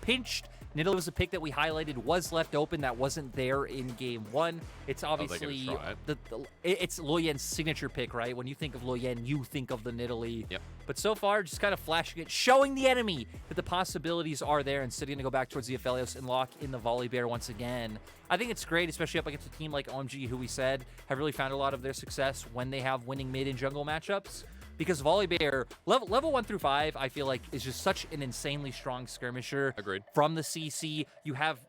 pinched. Nidalee was a pick that we highlighted, was left open, that wasn't there in game 1. It's obviously it's Leyan's signature pick, right? When you think of Leyan, you think of the Nidalee. Yep. But so far, just kind of flashing it, showing the enemy that the possibilities are there, instead of going to go back towards the Aphelios and lock in the Volibear once again. I think it's great, especially up against a team like OMG, who we said have really found a lot of their success when they have winning mid and jungle matchups. Because Volibear, level 1 through 5, I feel like is just such an insanely strong skirmisher. Agreed. From the CC, you have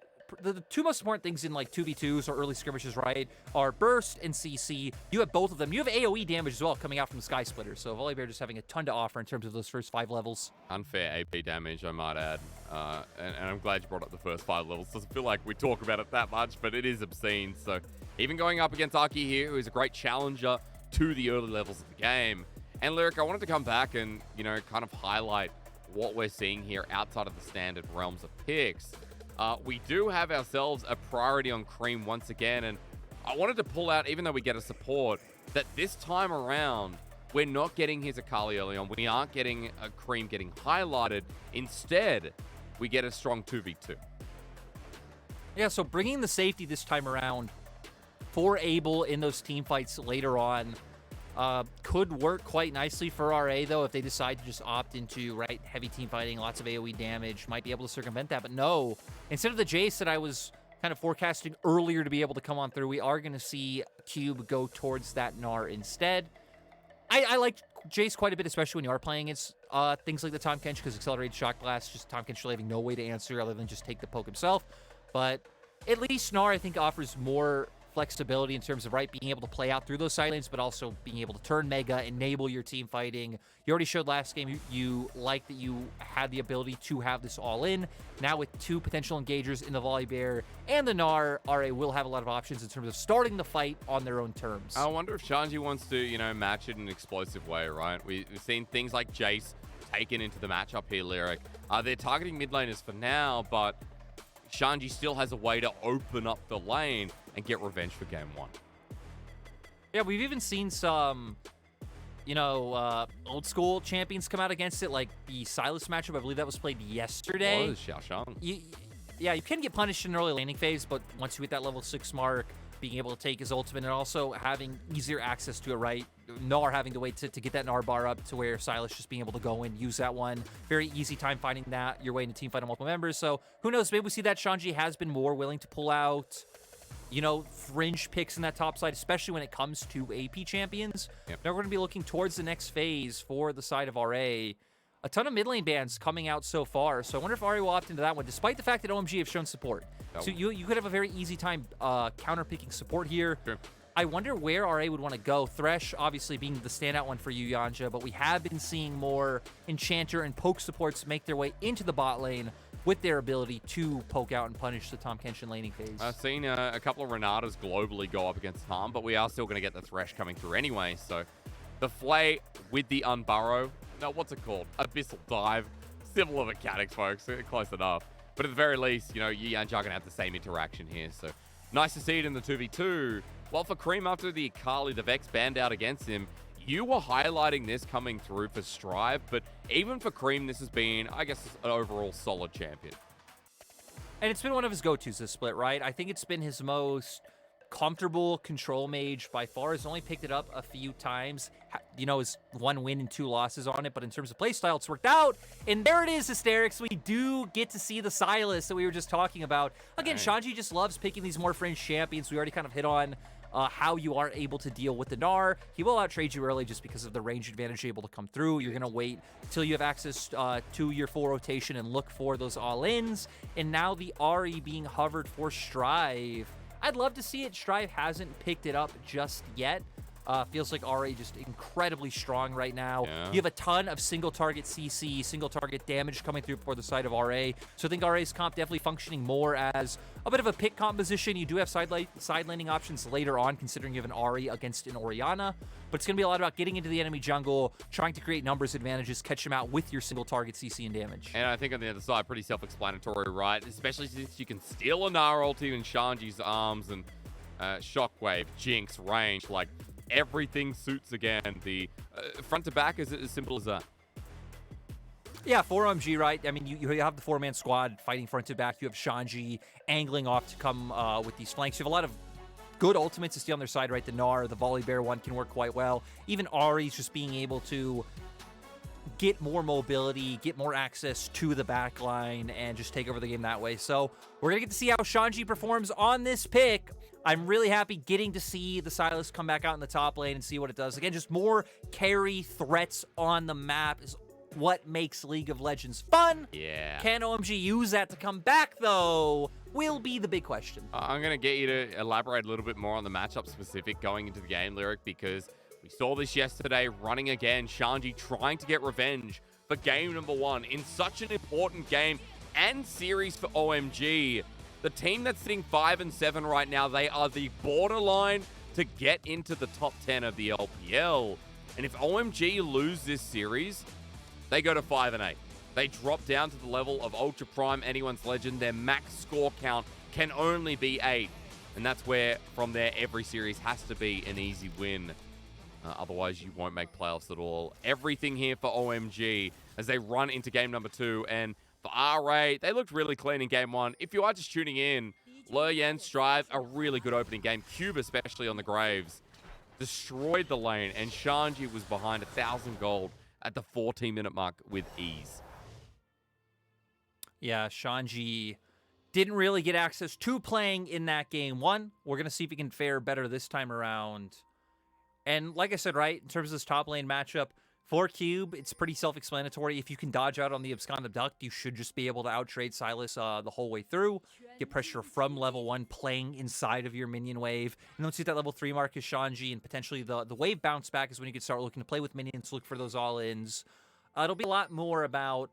the two most important things in like 2v2s or early skirmishes, right, are burst and CC. You have both of them. You have AoE damage as well coming out from the Sky Splitter. So Volibear just having a ton to offer in terms of those first 5 levels. Unfair AP damage, I might add. And I'm glad you brought up the first 5 levels. Doesn't feel like we talk about it that much, but it is obscene. So even going up against Arky here, who is a great challenger to the early levels of the game. And Lyric, I wanted to come back and, you know, kind of highlight what we're seeing here outside of the standard realms of picks. We do have ourselves a priority on Creme once again, and I wanted to pull out, even though we get a support, that this time around, we're not getting his Akali early on. We aren't getting a Creme getting highlighted. Instead, we get a strong 2v2. Yeah, so bringing the safety this time around for Abel in those team fights later on could work quite nicely for RA, though, if they decide to just opt into, right, heavy team fighting, lots of AoE damage, might be able to circumvent that. But no, instead of the Jace that I was kind of forecasting earlier to be able to come on through, we are going to see Cube go towards that Gnar instead. I like Jace quite a bit, especially when you are playing against things like the Tahm Kench, because Accelerated Shock Blast, just Tahm Kench really having no way to answer other than just take the poke himself. But at least Gnar, I think, offers more flexibility in terms of, right, being able to play out through those side lanes, but also being able to turn Mega, enable your team fighting. You already showed last game you like that you had the ability to have this all in. Now with 2 potential engagers in the Volibear and the Gnar, RA will have a lot of options in terms of starting the fight on their own terms. I wonder if Shanji wants to, you know, match it in an explosive way, right? We've seen things like Jace taken into the matchup here, Lyric. They're targeting mid laners for now, but Shanji still has a way to open up the lane and get revenge for game 1. Yeah, we've even seen some, you know, old school champions come out against it, like the Sylas matchup. I believe that was played yesterday. Oh, it was Xiaoshang. Yeah, you can get punished in an early laning phase, but once you hit that level 6 mark, being able to take his ultimate and also having easier access to it, right? Gnar having to wait to get that Gnar bar up to where Sylas just being able to go in, use that one. Very easy time finding that your way in a team fight on multiple members. So who knows? Maybe we see that Shanji has been more willing to pull out, you know, fringe picks in that top side, especially when it comes to AP champions. Yep. Now we're going to be looking towards the next phase for the side of RA. A ton of mid lane bans coming out so far, so I wonder if RA will opt into that one, despite the fact that OMG have shown support. So you could have a very easy time counter-picking support here. Sure. I wonder where RA would want to go. Thresh, obviously, being the standout one for you, Yanja, but we have been seeing more Enchanter and poke supports make their way into the bot lane with their ability to poke out and punish the Tahm Kench in laning phase. I've seen a couple of Renatas globally go up against Tahm, but we are still going to get the Thresh coming through anyway, so the Flay with the Unburrow. No, what's it called? Abyssal Dive. Similar mechanics, folks. Close enough. But at the very least, you know, you and Jar are going to have the same interaction here. So nice to see it in the 2v2. Well, for Creme, after the Akali, the Vex banned out against him, you were highlighting this coming through for Strive. But even for Creme, this has been, I guess, an overall solid champion. And it's been one of his go-tos this split, right? I think it's been his most comfortable control mage by far. Has only picked it up a few times. You know, his 1 win and 2 losses on it, but in terms of playstyle, it's worked out. And there it is, Hysterics. We do get to see the Sylas that we were just talking about. Again, Shanji just loves picking these more fringe champions. We already kind of hit on how you are able to deal with the Gnar. He will out-trade you early just because of the range advantage you're able to come through. You're going to wait till you have access to your full rotation and look for those all-ins. And now the RE being hovered for Strive. I'd love to see it. Strive hasn't picked it up just yet. Feels like RA just incredibly strong right now. Yeah. You have a ton of single target CC, single target damage coming through for the side of RA. So I think RA's comp definitely functioning more as a bit of a pick composition. You do have side laning options later on, considering you have an Ahri against an Orianna. But it's going to be a lot about getting into the enemy jungle, trying to create numbers advantages, catch them out with your single target CC and damage. And I think on the other side, pretty self-explanatory, right? Especially since you can steal a Gnar ulti in Shanji's arms and Shockwave, Jinx, range, like everything suits again. The front to back is as simple as that. Yeah, for OMG, right? I mean, you have the four-man squad fighting front to back. You have Shanji angling off to come with these flanks. You have a lot of good ultimates to stay on their side, right? The Gnar, the Volibear one can work quite well. Even Ahri's just being able to get more mobility, get more access to the back line, and just take over the game that way. So we're going to get to see how Shanji performs on this pick. I'm really happy getting to see the Sylas come back out in the top lane and see what it does. Again, just more carry threats on the map is what makes League of Legends fun. Yeah. Can OMG use that to come back, though, will be the big question. I'm going to get you to elaborate a little bit more on the matchup specific going into the game, Lyric, because we saw this yesterday running again. Shanji trying to get revenge for game number 1 in such an important game and series for OMG. The team that's sitting 5 and 7 right now, they are the borderline to get into the top 10 of the LPL. And if OMG lose this series, they go to 5 and 8. They drop down to the level of Ultra Prime Anyone's Legend. Their max score count can only be 8. And that's where, from there, every series has to be an easy win. Otherwise, you won't make playoffs at all. Everything here for OMG as they run into game number 2. And for RA, they looked really clean in game 1. If you are just tuning in, Leyan, Strive, a really good opening game. Cube, especially on the Graves, destroyed the lane. And Shanji was behind 1,000 gold at the 14-minute mark with ease. Yeah, Shanji didn't really get access to playing in that game 1. We're going to see if he can fare better this time around. And like I said, right, in terms of this top lane matchup, for Cube, it's pretty self-explanatory. If you can dodge out on the Abscond Abduct, you should just be able to out-trade Sylas the whole way through. Get pressure from level 1, playing inside of your minion wave. And once you hit that level 3 mark is Shanji, and potentially the wave bounce back is when you can start looking to play with minions, look for those all-ins. It'll be a lot more about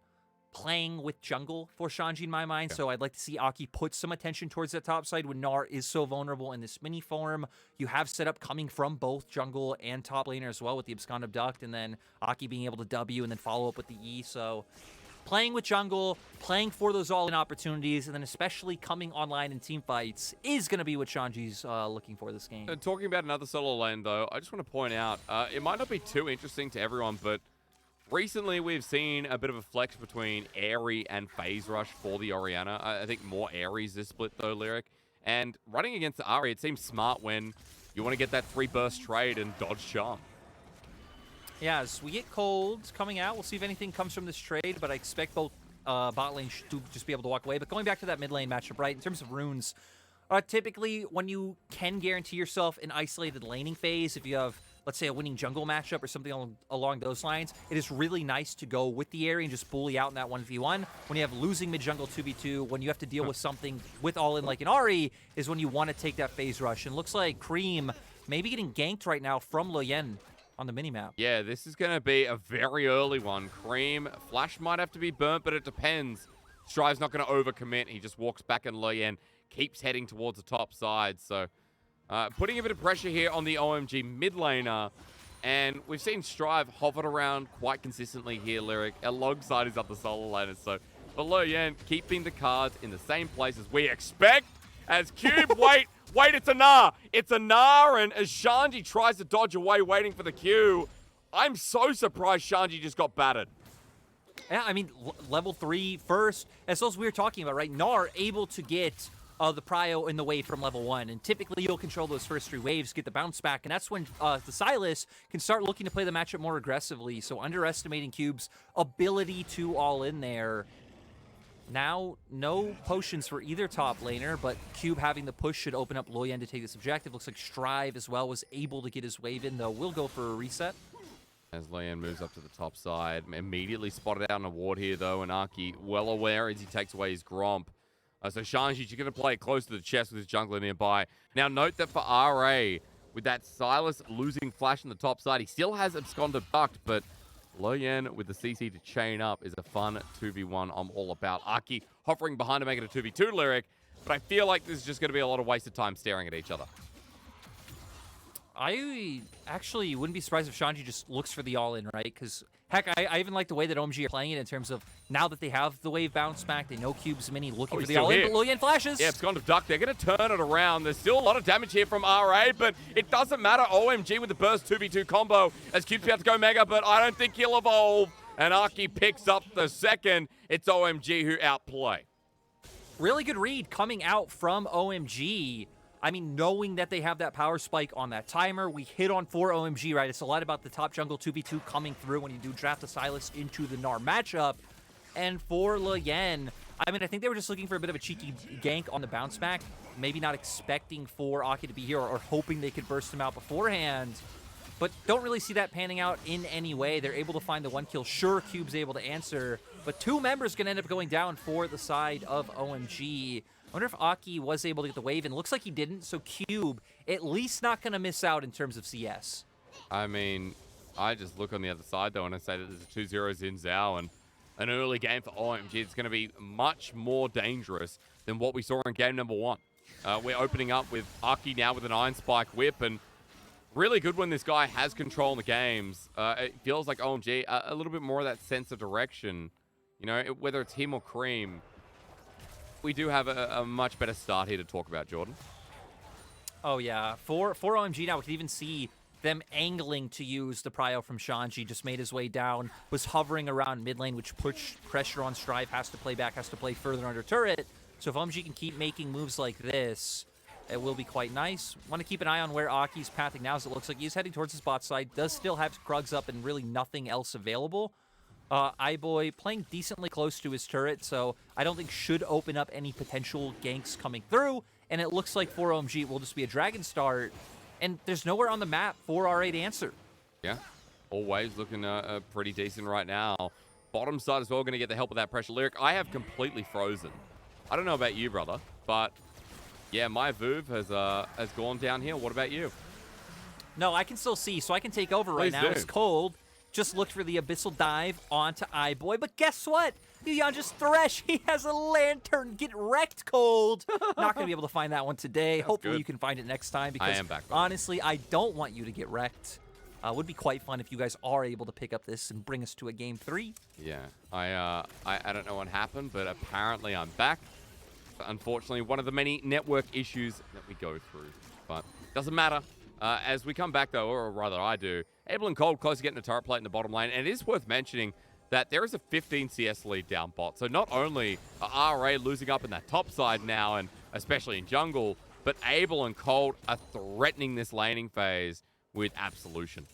playing with jungle for Shanji in my mind, so I'd like to see Aki put some attention towards that top side when Gnar is so vulnerable in this mini form. You have setup coming from both jungle and top laner as well with the Abscond Abduct, and then Aki being able to W and then follow up with the E, so playing with jungle, playing for those all-in opportunities, and then especially coming online in team fights is going to be what Shanji's looking for this game. Talking about another solo lane, though, I just want to point out, it might not be too interesting to everyone, but recently, we've seen a bit of a flex between Ahri and Phase Rush for the Orianna. I think more Ahri's this split, though, Lyric. And running against Ahri, it seems smart when you want to get that 3-burst trade and dodge charm. Yeah, as we get colds coming out, we'll see if anything comes from this trade, but I expect both bot lane to just be able to walk away. But going back to that mid lane matchup, right, in terms of runes, typically when you can guarantee yourself an isolated laning phase, if you have, let's say, a winning jungle matchup or something along those lines, it is really nice to go with the area and just bully out in that 1v1. When you have losing mid-jungle 2v2, when you have to deal with something with all-in like an Ahri, is when you want to take that phase rush. And looks like Creme maybe getting ganked right now from Leyan on the minimap. Yeah, this is going to be a very early one. Creme, Flash might have to be burnt, but it depends. Strive's not going to overcommit. He just walks back, and Leyan keeps heading towards the top side, so putting a bit of pressure here on the OMG mid laner, and we've seen Strive hovered around quite consistently here, Lyric, alongside his other solo laners. So, but Leyan keeping the cards in the same place as we expect. As Cube, wait, it's a Gnar. It's a Gnar, and as Shanji tries to dodge away, waiting for the Q, I'm so surprised Shanji just got battered. Yeah, I mean, level 3 first, as we were talking about, right? Gnar able to get the prio in the wave from level 1, and typically you'll control those first 3 waves, get the bounce back, and that's when the Sylas can start looking to play the matchup more aggressively. So underestimating Cube's ability to all in there. Now, no potions for either top laner, but Cube having the push should open up Leyan to take this objective. Looks like Strive as well was able to get his wave in, though. We'll go for a reset. As Leyan moves up to the top side, immediately spotted out on a ward here, though, and Aki well aware as he takes away his Gromp. So Shanji's going to play it close to the chest with his jungler nearby. Now note that for RA, with that Sylas losing Flash on the top side, he still has Abscond Abduct, but Leyan with the CC to chain up is a fun 2v1 I'm all about. Aki hovering behind to make it a 2v2, Lyric, but I feel like this is just going to be a lot of wasted time staring at each other. I actually wouldn't be surprised if Shanji just looks for the all-in, right? Because, heck, I even like the way that OMG are playing it in terms of now that they have the wave bounce back, they know Cube's mini looking for the all-in, but Leyan flashes. Yeah, it's gone to Duck. They're going to turn it around. There's still a lot of damage here from RA, but it doesn't matter. OMG with the burst 2v2 combo as Cube's about to go mega, but I don't think he'll evolve. and Ahri picks up the second. It's OMG who outplay. Really good read coming out from OMG. I mean, knowing that they have that power spike on that timer, we hit on for OMG, right? It's a lot about the top jungle 2v2 coming through when you do draft the Sylas into the Gnar matchup. And for Leyan, I mean, I think they were just looking for a bit of a cheeky gank on the bounce back. Maybe not expecting for Ahri to be here or hoping they could burst him out beforehand. But don't really see that panning out in any way. They're able to find the 1 kill. Sure, Cube's able to answer, but 2 members going to end up going down for the side of OMG. I wonder if Ahri was able to get the wave, and it looks like he didn't, so Cube at least not going to miss out in terms of CS. I mean, I just look on the other side, though, and I say that there's a 2-0 Xin Zhao, and an early game for OMG. It's going to be much more dangerous than what we saw in game number 1. We're opening up with Ahri now with an Iron Spike whip, and really good when this guy has control in the games. It feels like OMG, a little bit more of that sense of direction. You know, whether it's him or Creme, we do have a much better start here to talk about, Jordan. Oh, yeah. For OMG now, we can even see them angling to use the prio from Shanji. Just made his way down, was hovering around mid lane, which pushed pressure on Strive, has to play back, has to play further under turret. So if OMG can keep making moves like this, it will be quite nice. Want to keep an eye on where Aki's pathing now, as it looks like he's heading towards his bot side. Does still have Krugs up and really nothing else available. iBoy playing decently close to his turret, so I don't think should open up any potential ganks coming through. And it looks like for OMG it will just be a Dragon start. And there's nowhere on the map for RA to answer. Yeah, always looking pretty decent right now. Bottom side as well, going to get the help of that pressure. Lyric, I have completely frozen. I don't know about you, brother, but yeah, my Vuv has gone down here. What about you? No, I can still see, so I can take over right Please now. do. It's cold. Just looked for the abyssal dive onto iBoy, but guess what? Yuyan just Thresh. He has a lantern. Get wrecked, Cold. Not going to be able to find that one today. Hopefully good. you can find it next time, because I am back, brother. honestly, I don't want you to get wrecked. Would be quite fun if you guys are able to pick up this and bring us to a game 3. Yeah, I don't know what happened, but apparently I'm back. Unfortunately, one of the many network issues that we go through, but doesn't matter. As we come back, though, or rather I do, Abel and Cold close to getting a turret plate in the bottom lane, and it is worth mentioning that there is a 15 CS lead down bot. So not only are RA losing up in that top side now, and especially in jungle, but Abel and Cold are threatening this laning phase with absolution.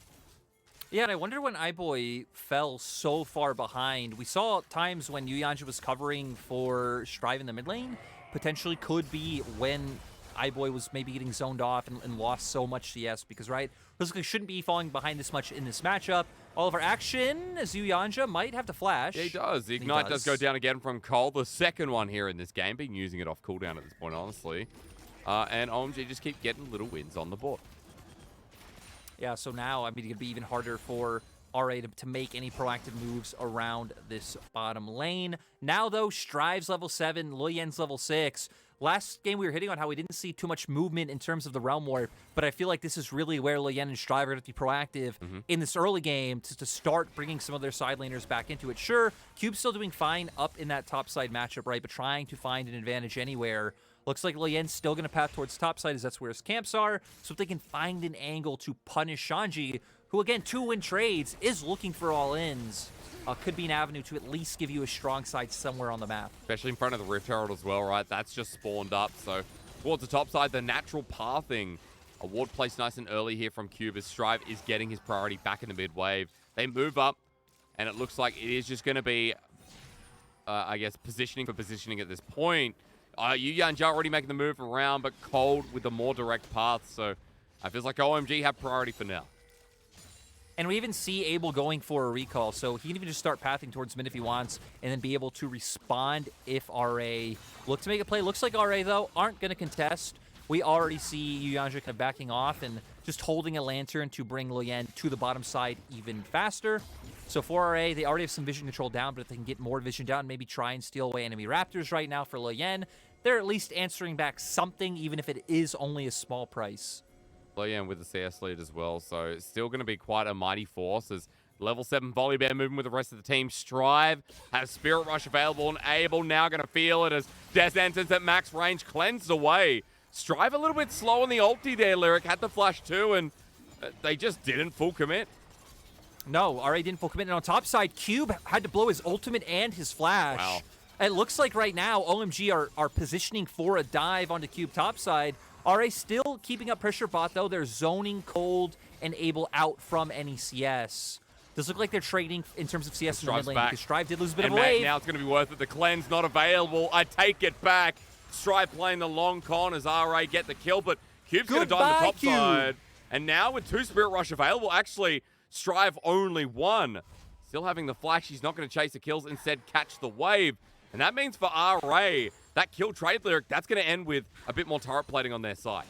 Yeah, and I wonder when iBoy fell so far behind. We saw times when Yuyanja was covering for Strive in the mid lane. Potentially could be when iBoy was maybe getting zoned off and lost so much CS, because, right, basically shouldn't be falling behind this much in this matchup. All of our action as Yuyanja might have to flash. Yeah, he does. The Ignite does go down again from Cole. The second one here in this game, been using it off cooldown at this point, honestly. And OMG just keep getting little wins on the board. Yeah, so now, I mean, it could be even harder for RA to make any proactive moves around this bottom lane. Now, though, Strive's level 7, Leyan's level 6. Last game we were hitting on how we didn't see too much movement in terms of the Realm Warp, but I feel like this is really where Leyan and Strive are going to be proactive in this early game to start bringing some of their side laners back into it. Sure, Cube's still doing fine up in that top side matchup, right, but trying to find an advantage anywhere. Looks like Leyan's still going to path towards top side, as that's where his camps are, so if they can find an angle to punish Shanji, who, again, 2-win trades, is looking for all-ins. Could be an avenue to at least give you a strong side somewhere on the map. Especially in front of the Rift Herald as well, right? That's just spawned up. So towards the top side, the natural pathing. A ward placed nice and early here from Cube as Strive is getting his priority back in the mid wave. They move up, and it looks like it is just going to be, I guess, positioning for positioning at this point. Yuyanja already making the move around, but Cold with the more direct path. So it feels like OMG have priority for now. And we even see Abel going for a recall, so he can even just start pathing towards mid if he wants, and then be able to respond if RA look to make a play. Looks like RA, though, aren't going to contest. We already see Yuyanja kind of backing off and just holding a lantern to bring Leyan to the bottom side even faster. So for RA, they already have some vision control down, but if they can get more vision down, maybe try and steal away enemy Raptors right now for Leyan, they're at least answering back something, even if it is only a small price. Leyan with the CS lead as well, so it's still going to be quite a mighty force as level 7 Volibear moving with the rest of the team. Strive has Spirit Rush available, and Abel now going to feel it as Des enters at max range, cleansed away. Strive a little bit slow on the ulti there, Lyric. Had the flash too, and they just didn't full commit. No, RA didn't full commit. And on top side, Cube had to blow his ultimate and his flash. Wow. It looks like right now OMG are positioning for a dive onto Cube top side. RA still keeping up pressure bot, though. They're zoning Cold and Able out from any CS. Does look like they're trading in terms of CS in the mid lane, because Strive did lose a bit of a wave. Now it's going to be worth it. The cleanse not available. I take it back. Strive playing the long con as RA get the kill, but Cube's going to die on the top side. And now with 2 Spirit Rush available, actually, Strive only 1. Still having the flash, he's not going to chase the kills, instead catch the wave. And that means for RA, that kill trade lyric, that's going to end with a bit more turret plating on their side.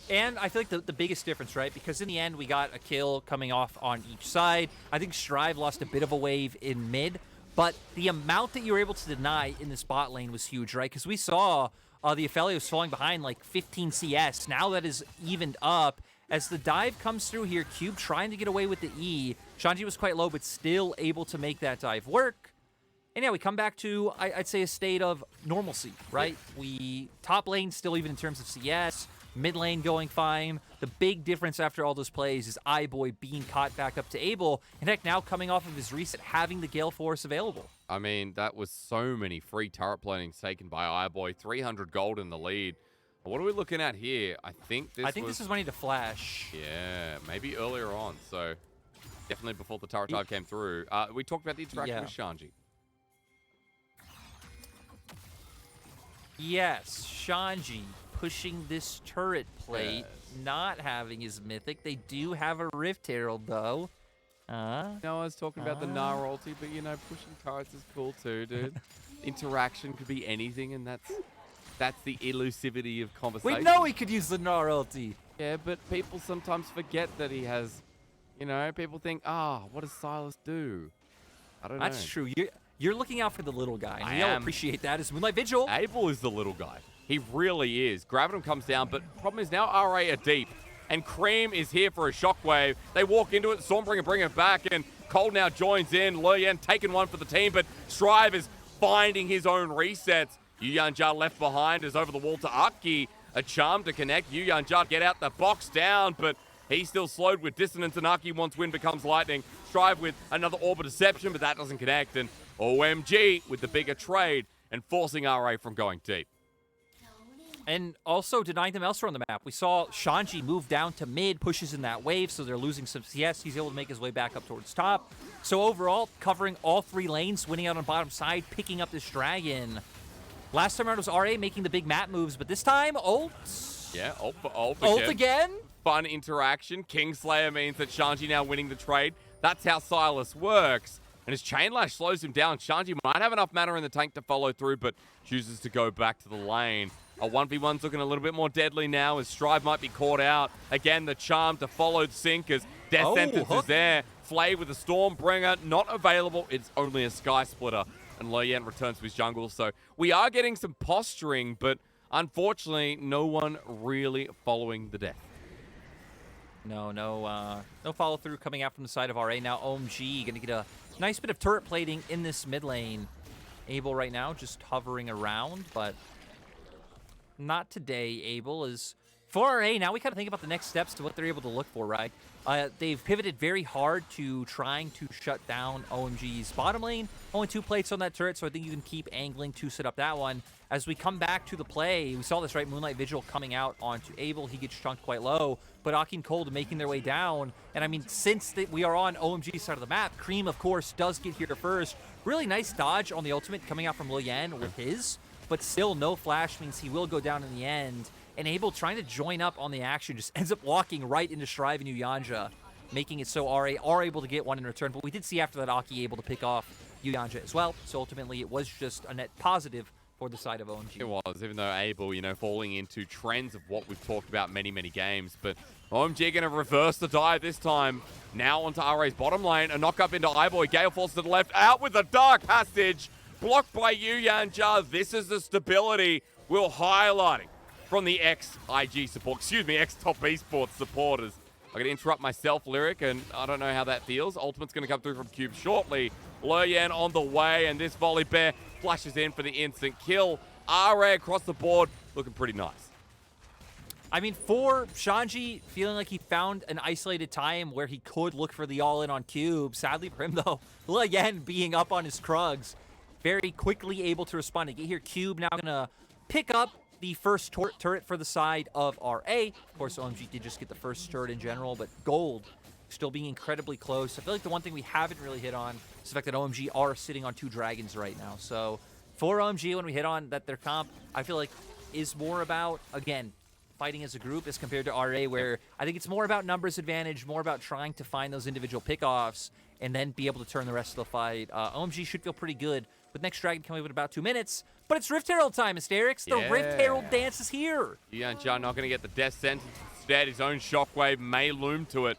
And I feel like the biggest difference, right? Because in the end, we got a kill coming off on each side. I think Strive lost a bit of a wave in mid, but the amount that you were able to deny in this bot lane was huge, right? Because we saw the Aphelios falling behind like 15 CS. Now that is evened up. As the dive comes through here, Cube trying to get away with the E. Shanji was quite low, but still able to make that dive work. And yeah, we come back to, I'd say, a state of normalcy, right? We top lane still even in terms of CS, mid lane going fine. The big difference after all those plays is iBoy being caught back up to Able, and heck, now coming off of his reset, having the Gale Force available. I mean, that was so many free turret planings taken by iBoy. 300 gold in the lead. What are we looking at here? I think this is money to flash. Yeah, maybe earlier on. So definitely before the turret dive came through. We talked about the interaction with Shanji. Yes, Shanji pushing this turret plate, not having his mythic. They do have a Rift Herald, though. I was talking about the Gnar ulti, but, you know, pushing turrets is cool too, dude. Interaction could be anything, and that's the elusivity of conversation. We know he could use the Gnar ulti. Yeah, but people sometimes forget that he has, you know, people think, what does Sylas do? I don't know. That's true. You're looking out for the little guy. And we all appreciate that as Moonlight Vigil. Able is the little guy. He really is. Gravitum comes down, but problem is now RA are deep. And Creme is here for a shockwave. They walk into it, Stormbringer bring it back, and Cold now joins in. Leyan taking one for the team, but Strive is finding his own resets. Yuyanjar left behind is over the wall to Aki. A charm to connect. Yuyanjar get out the box down, but he's still slowed with dissonance, and Aki once wind becomes lightning. Strive with another orb of deception, but that doesn't connect, and OMG with the bigger trade and forcing RA from going deep. And also denying them elsewhere on the map. We saw Shanji move down to mid, pushes in that wave, so they're losing some CS. He's able to make his way back up towards top. So overall, covering all 3 lanes, winning out on bottom side, picking up this dragon. Last time around was RA making the big map moves, but this time, ult. Yeah, ult for ult again. Ult again? Fun interaction. Kingslayer means that Shanji now winning the trade. That's how Sylas works. And as Chain Lash slows him down, Shanji might have enough mana in the tank to follow through, but chooses to go back to the lane. A 1v1's looking a little bit more deadly now as Strive might be caught out. Again, the charm to follow the sink as Death Sentence is there. Flay with the Stormbringer, not available. It's only a Sky Splitter. And Leyan returns to his jungle. So we are getting some posturing, but unfortunately, no one really following the death. No follow through coming out from the side of RA. Now OMG going to get a nice bit of turret plating in this mid lane. Able right now just hovering around, but not today. Able is for RA. Now we kind of think about the next steps to what they're able to look for, right? They've pivoted very hard to trying to shut down OMG's bottom lane. Only 2 plates on that turret, so I think you can keep angling to set up that one. As we come back to the play, we saw this, right? Moonlight Vigil coming out onto Able. He gets chunked quite low, but Aki and Cold making their way down. And I mean, since we are on OMG's side of the map, Creme, of course, does get here first. Really nice dodge on the ultimate coming out from Leyan with his, but still no flash means he will go down in the end. And Able trying to join up on the action just ends up walking right into Strive and Uyanja, making it so RA are able to get one in return. But we did see after that Aki able to pick off Uyanja as well. So ultimately it was just a net positive for the side of OMG. It was, even though Able, you know, falling into trends of what we've talked about many games. But OMG going to reverse the dive this time. Now onto RA's bottom lane. A knock up into iBoy. Gale falls to the left. Out with the Dark Passage. Blocked by Uyanja. This is the stability we're highlighting from the ex-IG support, ex-Top Esports supporters. I'm going to interrupt myself, Lyric, and I don't know how that feels. Ultimate's going to come through from Cube shortly. Leyan on the way, and this Volibear flashes in for the instant kill. RA across the board, looking pretty nice. I mean, for Shanji, feeling like he found an isolated time where he could look for the all-in on Cube. Sadly for him, though, Leyan being up on his Krugs, very quickly able to respond to get here. Cube now going to pick up the first turret for the side of RA. Of course, OMG did just get the first turret in general, but Gold still being incredibly close. I feel like the one thing we haven't really hit on is the fact that OMG are sitting on 2 dragons right now. So for OMG, when we hit on that their comp, I feel like is more about, again, fighting as a group as compared to RA, where I think it's more about numbers advantage, more about trying to find those individual pickoffs and then be able to turn the rest of the fight. OMG should feel pretty good with next dragon coming up in about 2 minutes. But it's Rift Herald time, Hysterics. The Rift Herald dance is here. Leyan not going to get the death sentence. Instead, his own shockwave may loom to it.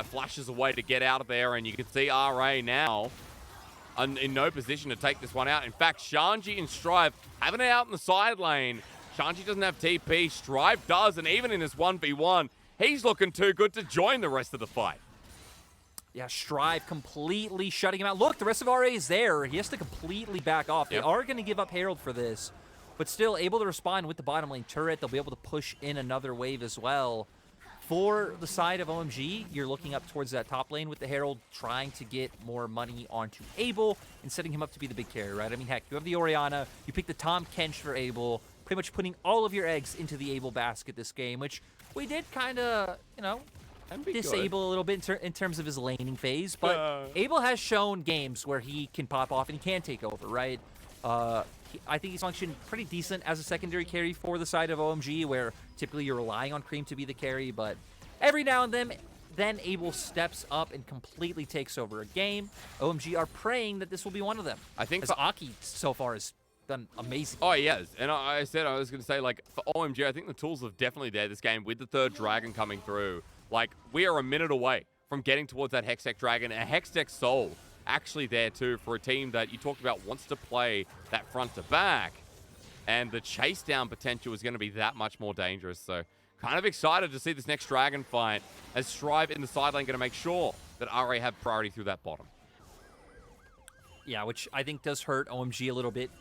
Flashes away to get out of there, and you can see RA now in no position to take this one out. In fact, Shanji and Strive having it out in the side lane. Shanji doesn't have TP, Strive does, and even in this 1v1, he's looking too good to join the rest of the fight. Yeah, Strive completely shutting him out. Look, the rest of RA is there. He has to completely back off. They are going to give up Herald for this, but still able to respond with the bottom lane turret. They'll be able to push in another wave as well. For the side of OMG, you're looking up towards that top lane with the Herald, trying to get more money onto Abel and setting him up to be the big carry, right? I mean, heck, you have the Orianna, you pick the Tahm Kench for Abel, pretty much putting all of your eggs into the Abel basket this game, which we did kind of, you know, disable a little bit in terms of his laning phase, but Abel has shown games where he can pop off and he can take over, right? I think he's functioned pretty decent as a secondary carry for the side of OMG, where typically you're relying on Creme to be the carry, but every now and then Abel steps up and completely takes over a game. OMG are praying that this will be one of them. I think as Aki so far has done amazing. Oh, he has. And I said, I was going to say, like, for OMG, I think the tools are definitely there this game with the 3rd dragon coming through. Like, we are a minute away from getting towards that Hextech dragon, a Hextech soul actually there too for a team that you talked about wants to play that front to back, and the chase down potential is going to be that much more dangerous. So kind of excited to see this next dragon fight as Strive in the side lane going to make sure that RA have priority through that bottom. Yeah, which I think does hurt OMG a little bit.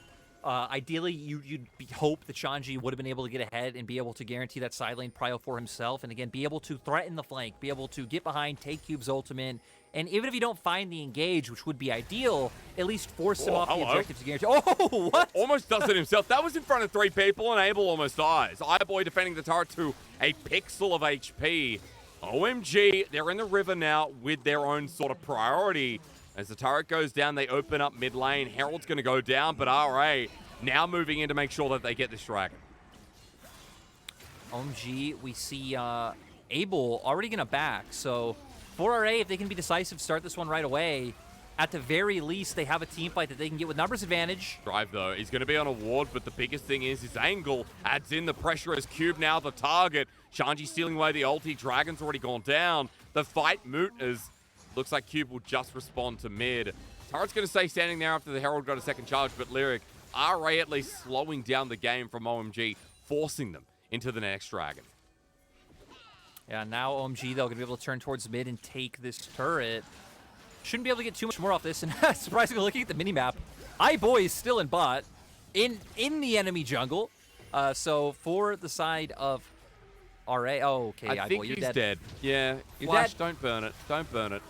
Ideally, you'd hope that Shanji would have been able to get ahead and be able to guarantee that side lane prio for himself, and again, be able to threaten the flank, be able to get behind, take Cube's ultimate, and even if you don't find the engage, which would be ideal, at least force him off the objective to guarantee. Oh, what? Almost does it himself. That was in front of 3 people, and Abel almost dies. iBoy defending the turret to a pixel of HP. OMG, they're in the river now with their own sort of priority. As the turret goes down, they open up mid lane. Herald's going to go down, but RA now moving in to make sure that they get this dragon. OMG, we see Abel already going to back. So for RA, if they can be decisive, start this one right away. At the very least, they have a team fight that they can get with numbers advantage. Drive, though, is going to be on a ward, but the biggest thing is his angle adds in the pressure as Cube now the target. Shanji stealing away the ulti. Dragon's already gone down. The fight moot as looks like Cube will just respond to mid. Turret's going to stay standing there after the Herald got a second charge, but Lyric, RA at least slowing down the game from OMG, forcing them into the next dragon. Yeah, now OMG, they're going to be able to turn towards mid and take this turret. Shouldn't be able to get too much more off this, and surprisingly, looking at the minimap, iBoy is still in bot, in the enemy jungle. So for the side of RA, oh, okay, I think you're he's dead. Yeah, you're Flash, dead. Don't burn it. Don't burn it.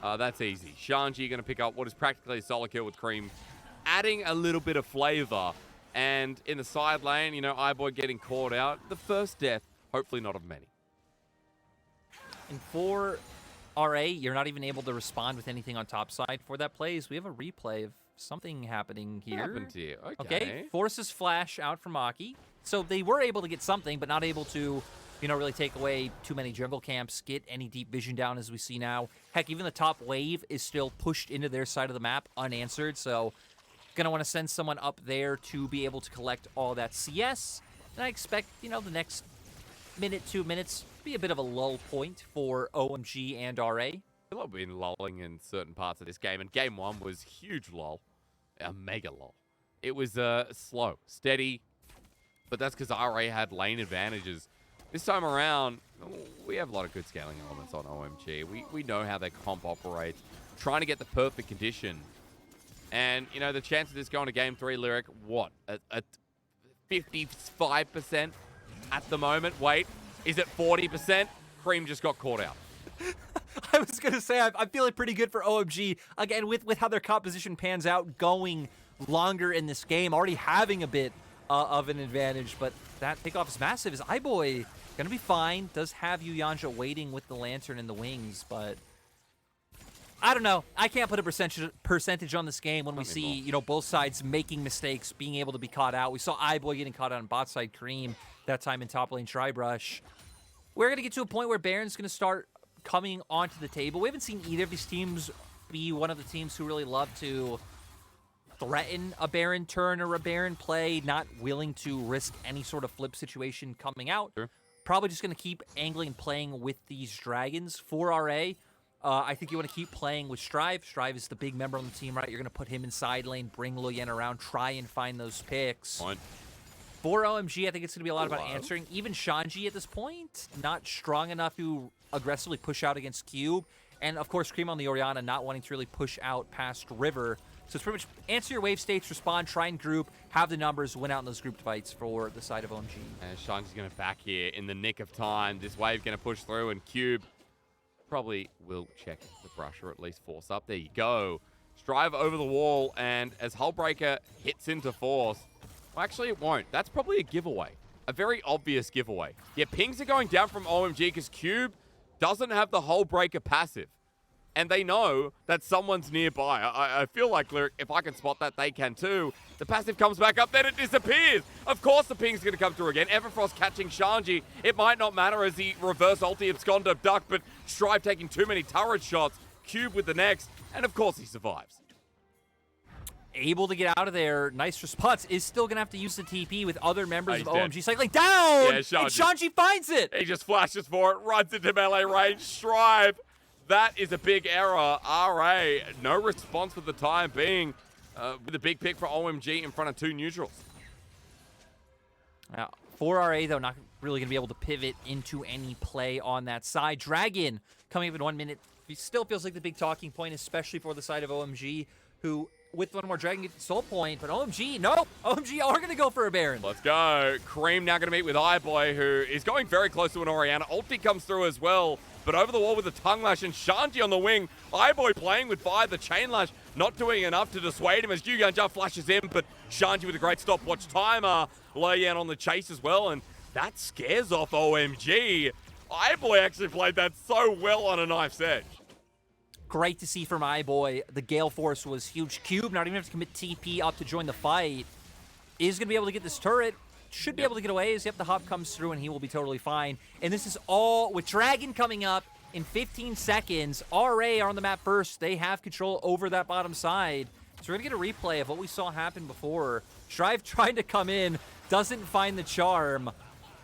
That's easy. Shanji going to pick up what is practically a solo kill with Creme, adding a little bit of flavor. And in the side lane, you know, iBoy getting caught out. The first death, hopefully not of many. And for RA, you're not even able to respond with anything on top side for that plays. We have a replay of something happening here. What happened here? Okay, forces Flash out from Aki. So they were able to get something, but not able to, you know, really take away too many jungle camps, get any deep vision down as we see now. Heck, even the top wave is still pushed into their side of the map unanswered. So gonna want to send someone up there to be able to collect all that CS. And I expect, you know, the next minute, 2 minutes, be a bit of a lull point for OMG and RA. I feel like we've been lulling in certain parts of this game, and game 1 was huge lull, a mega lull. It was slow, steady, but that's because RA had lane advantages. This time around, we have a lot of good scaling elements on OMG. We know how their comp operates, trying to get the perfect condition. And, you know, the chance of this going to game 3, Lyric, what? At 55% at the moment? Wait, is at 40%. Creme just got caught out. I was going to say, I'm feeling pretty good for OMG. Again, with how their composition pans out, going longer in this game, already having a bit of an advantage. But that takeoff is massive. Is iBoy going to be fine? Does have Yanja waiting with the Lantern and the wings, but I don't know. I can't put a percentage on this game when we see, you know, both sides making mistakes, being able to be caught out. We saw iBoy getting caught out on bot side Creme that time in top lane Tribrush. We're going to get to a point where Baron's going to start coming onto the table. We haven't seen either of these teams be one of the teams who really love to threaten a Baron turn or a Baron play, not willing to risk any sort of flip situation coming out. Sure. Probably just going to keep angling and playing with these dragons. For RA, I think you want to keep playing with Strive. Strive is the big member on the team, right? You're going to put him in side lane, bring Leyan around, try and find those picks. Point. For OMG, I think it's going to be a lot about answering. Even Shanji at this point, not strong enough to aggressively push out against Cube. And, of course, Creme on the Orianna, not wanting to really push out past River. So it's pretty much answer your wave states, respond, try and group, have the numbers, win out in those grouped fights for the side of OMG. And Shanji's going to back here in the nick of time. This wave going to push through, and Cube probably will check the brush or at least force up. There you go. Strive over the wall, and as Hullbreaker hits into force, well, actually it won't. That's probably a giveaway. A very obvious giveaway. Yeah, pings are going down from OMG because Cube doesn't have the Hullbreaker passive. And they know that someone's nearby. I feel like, Lyric, if I can spot that, they can too. The passive comes back up, then it disappears. Of course the ping's going to come through again. Everfrost catching Shanji. It might not matter as the reverse ulti abscond of Duck, but Strive taking too many turret shots. Cube with the next, and of course he survives. Able to get out of there. Nice response. Is still going to have to use the TP with other members of OMG cycling down. Yeah, Shanji. And Shanji finds it. He just flashes for it, runs into melee range. Strive. That is a big error. RA, no response for the time being with a big pick for OMG in front of two neutrals. Now, for RA, though, not really going to be able to pivot into any play on that side. Dragon coming up in 1 minute. It still feels like the big talking point, especially for the side of OMG, who, with one more Dragon, gets the soul point. But OMG, no. OMG are going to go for a Baron. Let's go. Creme now going to meet with iBoy, who is going very close to an Orianna. Ulti comes through as well. But over the wall with the tongue lash and Shanji on the wing. iBoy playing with fire, the chain lash, not doing enough to dissuade him as Yuganja flashes in, but Shanji with a great stopwatch timer. Leyan on the chase as well, and that scares off OMG. iBoy actually played that so well on a knife's edge. Great to see from iBoy. The Gale Force was huge. Cube not even have to commit TP up to join the fight. Is going to be able to get this turret. Should be able to get away as the hop comes through and he will be totally fine. And this is all with Dragon coming up in 15 seconds. RA are on the map first. They have control over that bottom side. So we're going to get a replay of what we saw happen before. Strive trying to come in, doesn't find the charm.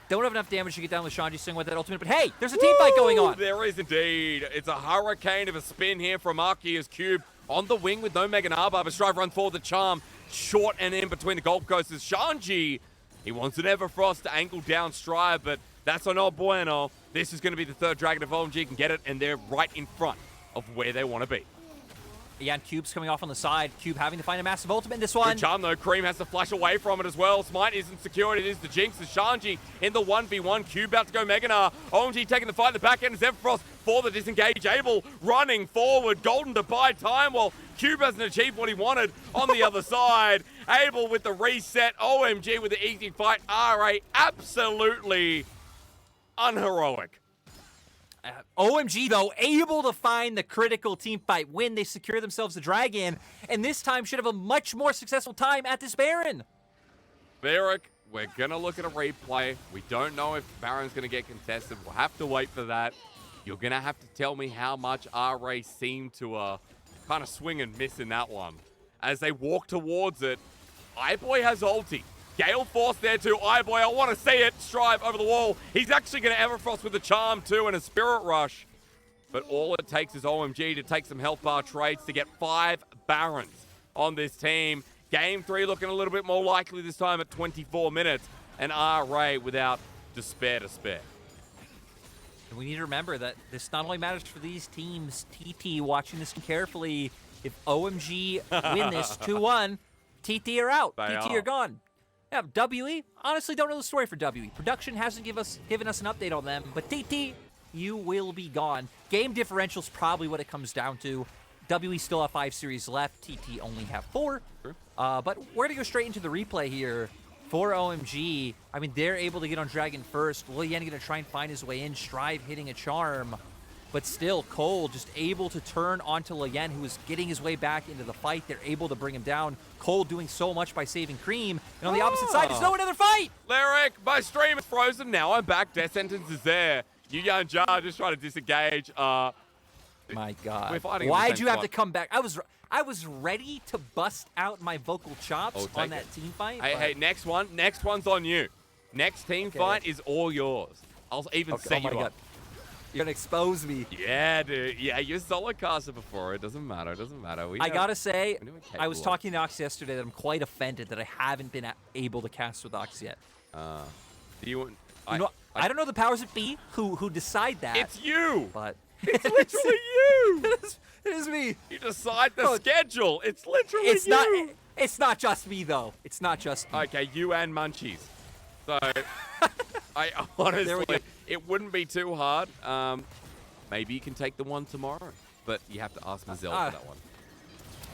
Don't have enough damage to get down with Shanji Singh with that ultimate, but hey, there's a team fight going on. There is indeed. It's a hurricane of a spin here from Ahri as Cube on the wing with no Mega Narbar, but Strive runs forward the charm. Short and in between the Gold Coast is Shanji. He wants an Everfrost to angle down Strive, but that's no bueno. This is going to be the third Dragon if OMG can get it, and they're right in front of where they want to be. Yeah, and Cube's coming off on the side. Cube having to find a massive ultimate in this one. Good charm, though. Creme has to flash away from it as well. Smite isn't secured. It is the Jinx. The Shanji in the 1v1. Cube about to go Mega Gnar. OMG taking the fight in the back end. Everfrost for the disengage. Able running forward. Golden to buy time while Cube hasn't achieved what he wanted on the other side. Able with the reset. OMG with the easy fight. RA absolutely unheroic. OMG, though, able to find the critical team fight win. They secure themselves the Dragon, and this time should have a much more successful time at this Baron. Varric, we're going to look at a replay. We don't know if Baron's going to get contested. We'll have to wait for that. You're going to have to tell me how much RA seemed to kind of swing and miss in that one. As they walk towards it, iBoy has ulti. Gale Force there too. iBoy, I want to see it. Strive over the wall. He's actually going to Everfrost with the charm too and a Spirit Rush. But all it takes is OMG to take some health bar trades to get 5 Barons on this team. Game 3 looking a little bit more likely this time at 24 minutes. And RA without despair to spare. And we need to remember that this not only matters for these teams, TT watching this carefully. If OMG win this 2-1, TT are out. TT are gone. Yeah, WE, honestly don't know the story for WE. Production hasn't given us an update on them, but TT, you will be gone. Game differential's probably what it comes down to. WE still have 5 series left, TT only have 4. Sure. But we're gonna go straight into the replay here for OMG. I mean, they're able to get on Dragon first. Leyan gonna try and find his way in, Strive hitting a charm. But still, Cole just able to turn onto Leyan, who is getting his way back into the fight. They're able to bring him down. Cole doing so much by saving Creme. And on the opposite side, there's no another fight! Lyric, my stream is frozen. Now I'm back. Death sentence is there. Yuya and Jar just trying to disengage. My God. We're fighting Why'd you have to come back? I was ready to bust out my vocal chops on that team fight. Hey, next one. Next one's on you. Next team fight is all yours. I'll even set you up. You're gonna expose me. Yeah, dude. Yeah, you're solo caster before. It doesn't matter. It doesn't matter. I gotta say, I was talking to Ox yesterday that I'm quite offended that I haven't been able to cast with Ox yet. Do you want? I don't know the powers that be who decide that. It's you. But it's literally you. It is me. You decide the schedule. It's literally it's you. It's not just me though. It's not just me. Okay, you and Munchies. So, I honestly, it wouldn't be too hard. Maybe you can take the one tomorrow, but you have to ask Mazel for that one.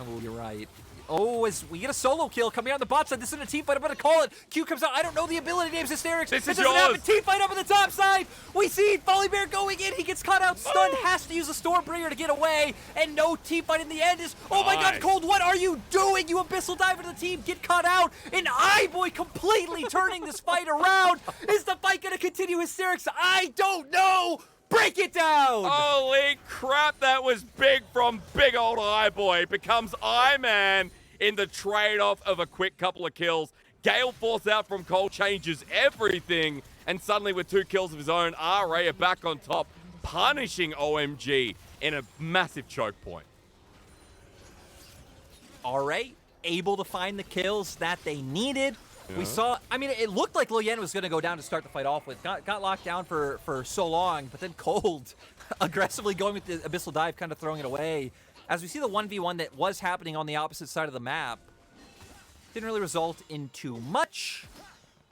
Oh, you're right. Oh, as we get a solo kill coming out on the bot side. This isn't a team fight. I'm going to call it. Q comes out. I don't know the ability names. Hysterics. This is doesn't happen. Team fight up on the top side. We see Volibear going in. He gets caught out stunned. Has to use a Stormbringer to get away. And no team fight in the end is... Oh my God, Cold. What are you doing? You Abyssal Dive into the team. Get caught out. And iBoy completely turning this fight around. Is the fight going to continue? Hysterics? I don't know. Break it down! Holy crap, that was big from big old iBoy. Becomes I-Man in the trade-off of a quick couple of kills. Gale Force out from Cole changes everything. And suddenly with 2 kills of his own, RA are back on top, punishing OMG in a massive choke point. RA able to find the kills that they needed. We saw, I mean, it looked like Leyan was going to go down to start the fight off with. Got locked down for so long, but then Cold aggressively going with the Abyssal Dive, kind of throwing it away. As we see the 1v1 that was happening on the opposite side of the map, didn't really result in too much.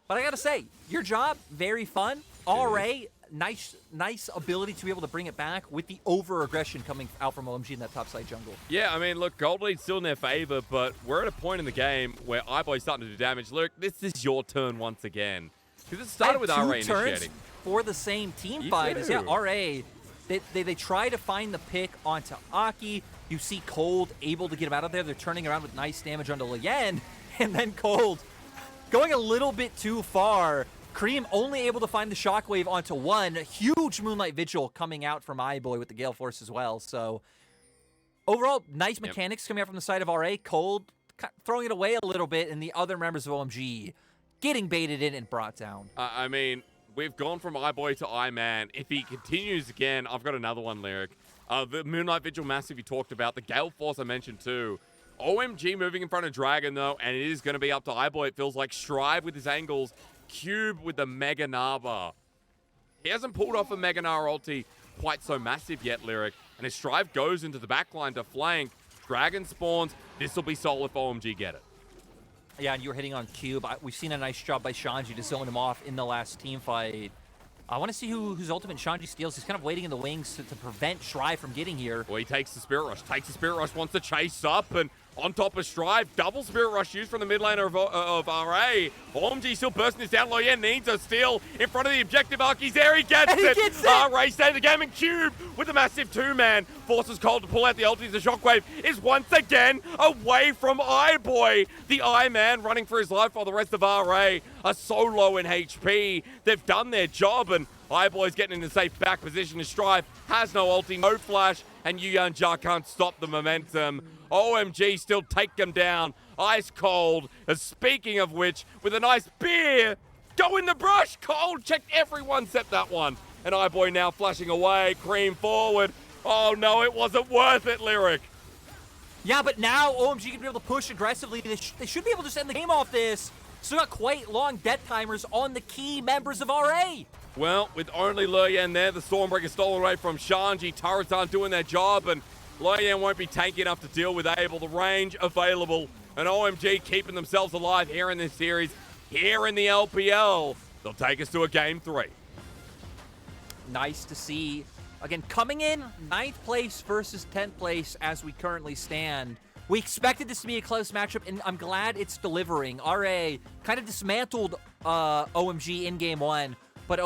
But I got to say, your job, very fun. RA, nice ability to be able to bring it back with the over-aggression coming out from OMG in that topside jungle. Yeah, I mean, look, Gold Lead's still in their favor, but we're at a point in the game where iBoy's starting to do damage. Look, this is your turn once again. Because it started with RA initiating. For the same team fight. Yeah, RA, they try to find the pick onto Aki. You see Cold able to get him out of there. They're turning around with nice damage onto Leyan. And then Cold going a little bit too far. Creme only able to find the shockwave onto one. A huge Moonlight Vigil coming out from iBoy with the Gale Force as well. So overall, nice mechanics coming out from the side of RA. Cold throwing it away a little bit, and the other members of OMG getting baited in and brought down. I mean, we've gone from iBoy to I-Man. If he continues again, I've got another one, Lyric. The Moonlight Vigil Massive you talked about. The Gale Force I mentioned too. OMG moving in front of Dragon though, and it is going to be up to iBoy. It feels like Strive with his angles. Cube with the Mega Nava. He hasn't pulled off a Mega Gnar ulti quite so massive yet, Lyric. And his Strive goes into the backline to flank. Dragon spawns. This will be solid if OMG get it. Yeah, and you were hitting on Cube. We've seen a nice job by Shanji to zone him off in the last team fight. I want to see whose ultimate Shanji steals. He's kind of waiting in the wings to prevent Strive from getting here. Well, he takes the Spirit Rush. Wants to chase up, and on top of Strive, double Spirit Rush used from the mid laner of RA. OMG still bursting this down. Leyan needs a steal in front of the objective arc. He's there, he gets it. RA stays the game, and Cube with a massive 2-man forces Cole to pull out the ulti. The Shockwave is once again away from iBoy. The I-Man running for his life while the rest of RA are so low in HP. They've done their job, and iBoy's getting in a safe back position. His Strive has no ulti, no flash, and Yuya and Jar can't stop the momentum. OMG still take them down. Ice cold. Speaking of which, with a nice beer, go in the brush. Cold checked everyone except that one. And iBoy now flashing away. Creme forward. Oh no, it wasn't worth it, Lyric. Yeah, but now OMG can be able to push aggressively. They should be able to just end the game off this. Still got quite long death timers on the key members of RA. Well, with only Leyan there, the Stormbreaker stolen away from Shanji. Turrets aren't doing their job, and Leyan won't be tanky enough to deal with Abel. The range available, and OMG keeping themselves alive here in this series. here in the LPL. They'll take us to a game 3. Nice to see. Again, coming in 9th place versus 10th place as we currently stand. We expected this to be a close matchup, and I'm glad it's delivering. RA kind of dismantled OMG in game 1,